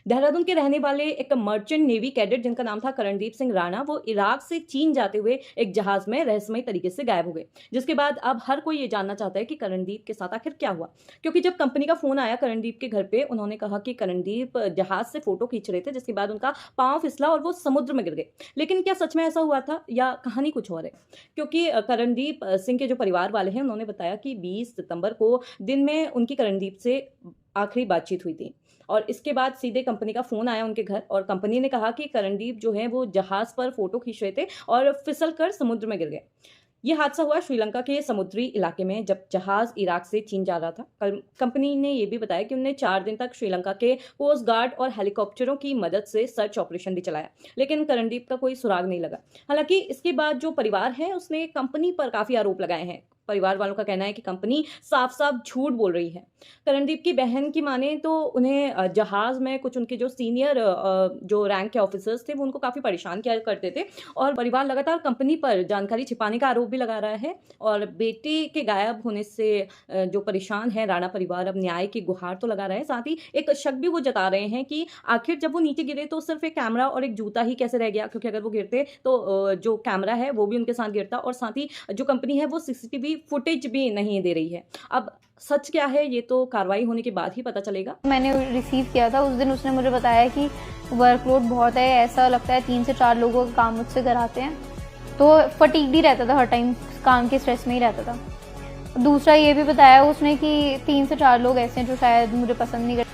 देहरादून के रहने वाले एक मर्चेंट नेवी कैडेट जिनका नाम था करणदीप सिंह राणा, वो इराक से चीन जाते हुए एक जहाज में रहस्यमयी तरीके से गायब हो गए। जिसके बाद अब हर कोई ये जानना चाहता है कि करणदीप के साथ आखिर क्या हुआ। क्योंकि जब कंपनी का फोन आया करणदीप के घर पे, उन्होंने कहा कि करणदीप जहाज से फोटो खींच रहे थे, जिसके बाद उनका पांव फिसला और वो समुद्र में गिर गए। लेकिन क्या सच में ऐसा हुआ था या कहानी कुछ और है? क्योंकि करणदीप सिंह के जो परिवार वाले हैं, उन्होंने बताया कि 20 सितंबर को दिन में उनकी करणदीप से आखिरी बातचीत हुई थी और इसके बाद सीधे कंपनी का फ़ोन आया उनके घर और कंपनी ने कहा कि करणदीप जो है वो जहाज़ पर फ़ोटो खींच रहे थे और फिसल कर समुद्र में गिर गए। ये हादसा हुआ श्रीलंका के समुद्री इलाके में जब जहाज़ इराक से चीन जा रहा था। कंपनी ने ये भी बताया कि उन्होंने 4 दिन तक श्रीलंका के कोस्ट गार्ड और हेलीकॉप्टरों की मदद से सर्च ऑपरेशन भी चलाया, लेकिन करणदीप का कोई सुराग नहीं लगा। हालाँकि इसके बाद जो परिवार है उसने कंपनी पर काफ़ी आरोप लगाए हैं। परिवार वालों का कहना है कि कंपनी साफ-साफ झूठ बोल रही है। करणदीप की बहन की माने तो उन्हें जहाज़ में कुछ उनके जो सीनियर जो रैंक के ऑफिसर्स थे वो उनको काफ़ी परेशान किया करते थे और परिवार लगातार कंपनी पर जानकारी छिपाने का आरोप भी लगा रहा है और बेटे के गायब होने से जो परेशान है राणा परिवार, अब न्याय की गुहार तो लगा रहा है। साथ ही एक शक भी वो जता रहे हैं कि आखिर जब वो नीचे गिरे तो सिर्फ एक कैमरा और एक जूता ही कैसे रह गया, क्योंकि अगर वो गिरते तो जो कैमरा है वो भी उनके साथ गिरता और साथ ही जो कंपनी है वो सीसीटीवी फुटेज भी नहीं दे रही है। अब सच क्या है ये तो कार्रवाई होने के बाद ही पता चलेगा। मैंने रिसीव किया था उस दिन, उसने मुझे बताया कि वर्कलोड बहुत है, ऐसा लगता है 3 से 4 लोगों का काम मुझसे कराते हैं, तो फटीग्ड ही रहता था, हर टाइम काम के स्ट्रेस में ही रहता था। दूसरा ये भी बताया उसने कि 3 से 4 लोग ऐसे हैं जो शायद मुझे पसंद नहीं करते।